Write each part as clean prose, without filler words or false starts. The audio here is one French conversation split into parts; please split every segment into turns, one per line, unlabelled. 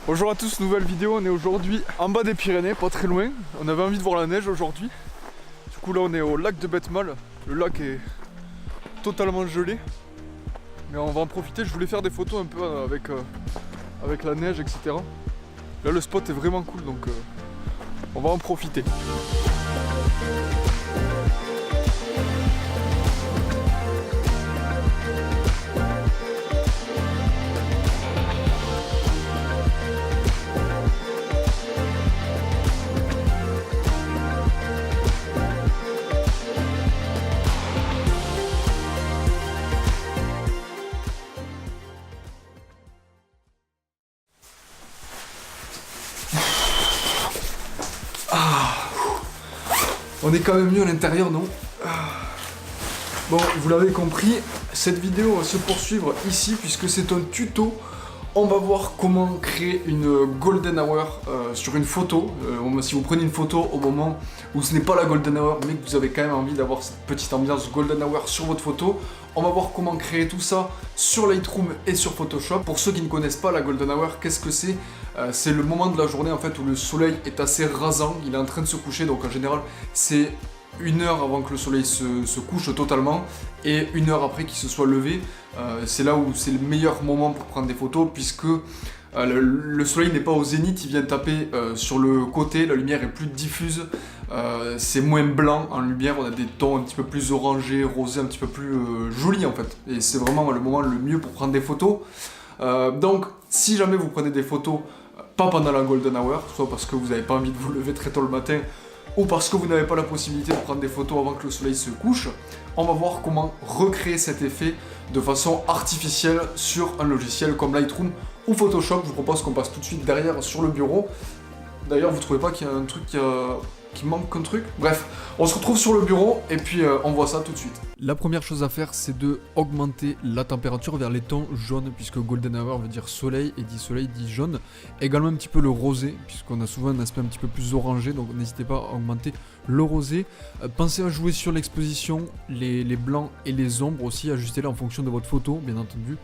Bonjour à tous, nouvelle vidéo, on est aujourd'hui en bas des Pyrénées, pas très loin. On avait envie de voir la neige aujourd'hui. Du coup là on est au lac de Betmal. Le lac est totalement gelé. Mais on va en profiter, je voulais faire des photos un peu avec la neige, etc. Là le spot est vraiment cool donc on va en profiter. On est quand même mieux à l'intérieur, non? Bon, vous l'avez compris, cette vidéo va se poursuivre ici puisque c'est un tuto. On va voir comment créer une golden hour sur une photo. Si vous prenez une photo au moment où ce n'est pas la golden hour, mais que vous avez quand même envie d'avoir cette petite ambiance golden hour sur votre photo, on va voir comment créer tout ça sur Lightroom et sur Photoshop. Pour ceux qui ne connaissent pas la golden hour, qu'est-ce que c'est? C'est le moment de la journée en fait où le soleil est assez rasant, il est en train de se coucher, donc en général c'est 1 heure avant que le soleil se couche totalement et 1 heure après qu'il se soit levé. C'est là où c'est le meilleur moment pour prendre des photos puisque le soleil n'est pas au zénith, il vient taper sur le côté, la lumière est plus diffuse, c'est moins blanc en lumière, on a des tons un petit peu plus orangés, rosés, un petit peu plus jolis en fait. Et c'est vraiment le moment le mieux pour prendre des photos. Donc si jamais vous prenez des photos pas pendant la golden hour, soit parce que vous n'avez pas envie de vous lever très tôt le matin, ou parce que vous n'avez pas la possibilité de prendre des photos avant que le soleil se couche, on va voir comment recréer cet effet de façon artificielle sur un logiciel comme Lightroom ou Photoshop. Je vous propose qu'on passe tout de suite derrière sur le bureau. D'ailleurs, vous trouvez pas qu'il y a un truc qui manque un truc? Bref, on se retrouve sur le bureau et puis on voit ça tout de suite. La première chose à faire, c'est de augmenter la température vers les tons jaunes, puisque golden hour veut dire soleil, et dit soleil dit jaune. Également un petit peu le rosé, puisqu'on a souvent un aspect un petit peu plus orangé, donc n'hésitez pas à augmenter le rosé. Pensez à jouer sur l'exposition, les blancs et les ombres aussi, ajustez-les en fonction de votre photo, bien entendu.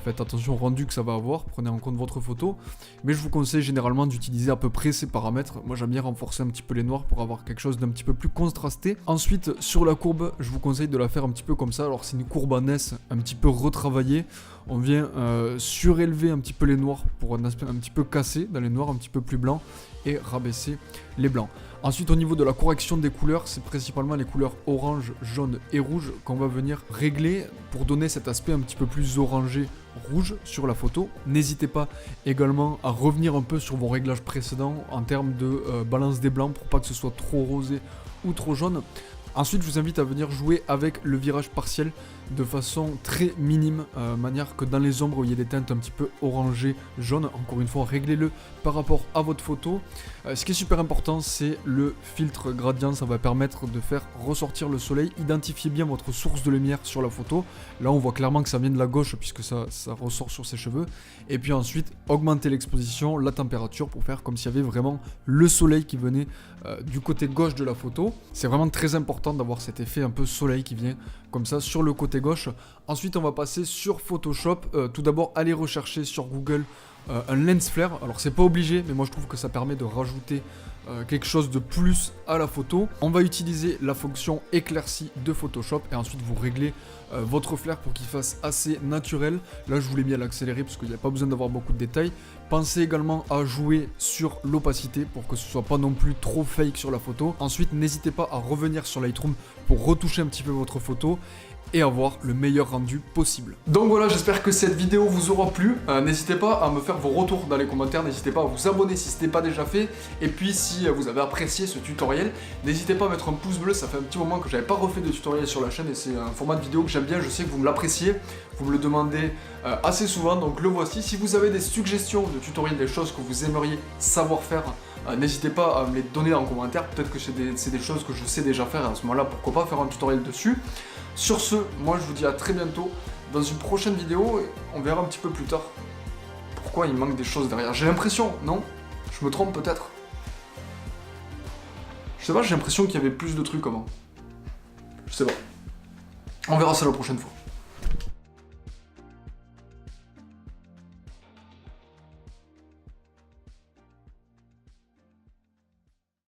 Faites attention au rendu que ça va avoir, prenez en compte votre photo, mais je vous conseille généralement d'utiliser à peu près ces paramètres. Moi j'aime bien renforcer un petit peu les noirs pour avoir quelque chose d'un petit peu plus contrasté. Ensuite sur la courbe, je vous conseille de la faire un petit peu comme ça. Alors c'est une courbe en S un petit peu retravaillée, on vient surélever un petit peu les noirs pour un aspect un petit peu cassé dans les noirs, un petit peu plus blanc, et rabaisser les blancs. Ensuite au niveau de la correction des couleurs, c'est principalement les couleurs orange, jaune et rouge qu'on va venir régler pour donner cet aspect un petit peu plus orangé rouge sur la photo. N'hésitez pas également à revenir un peu sur vos réglages précédents en termes de balance des blancs pour pas que ce soit trop rosé ou trop jaune. Ensuite, je vous invite à venir jouer avec le virage partiel de façon très minime, manière que dans les ombres où il y a des teintes un petit peu orangées, jaunes, encore une fois, réglez-le par rapport à votre photo. Ce qui est super important, c'est le filtre gradient, ça va permettre de faire ressortir le soleil. Identifiez bien votre source de lumière sur la photo. Là, on voit clairement que ça vient de la gauche puisque ça ressort sur ses cheveux. Et puis ensuite, augmenter l'exposition, la température pour faire comme s'il y avait vraiment le soleil qui venait du côté gauche de la photo. C'est vraiment très important d'avoir cet effet un peu soleil qui vient comme ça sur le côté gauche. Ensuite on va passer sur Photoshop. Tout d'abord allez rechercher sur Google un lens flare. Alors c'est pas obligé, mais moi je trouve que ça permet de rajouter quelque chose de plus à la photo. On va utiliser la fonction éclaircie de Photoshop et ensuite vous réglez votre flare pour qu'il fasse assez naturel. Là je vous l'ai mis à l'accéléré parce qu'il n'y a pas besoin d'avoir beaucoup de détails. Pensez également à jouer sur l'opacité pour que ce soit pas non plus trop fake sur la photo. Ensuite n'hésitez pas à revenir sur Lightroom pour retoucher un petit peu votre photo et avoir le meilleur rendu possible. Donc voilà, j'espère que cette vidéo vous aura plu. N'hésitez pas à me faire vos retours dans les commentaires, n'hésitez pas à vous abonner si ce n'est pas déjà fait. Et puis si vous avez apprécié ce tutoriel, n'hésitez pas à mettre un pouce bleu, ça fait un petit moment que j'avais pas refait de tutoriel sur la chaîne et c'est un format de vidéo que j'aime bien, je sais que vous me l'appréciez, vous me le demandez assez souvent, donc le voici. Si vous avez des suggestions de tutoriels, des choses que vous aimeriez savoir faire, n'hésitez pas à me les donner en commentaire, peut-être que c'est des choses que je sais déjà faire et à ce moment-là, pourquoi pas faire un tutoriel dessus. Sur ce, moi je vous dis à très bientôt dans une prochaine vidéo et on verra un petit peu plus tard pourquoi il manque des choses derrière. J'ai l'impression, non? Je me trompe peut-être? Je sais pas, j'ai l'impression qu'il y avait plus de trucs avant. Je sais pas. On verra ça la prochaine fois.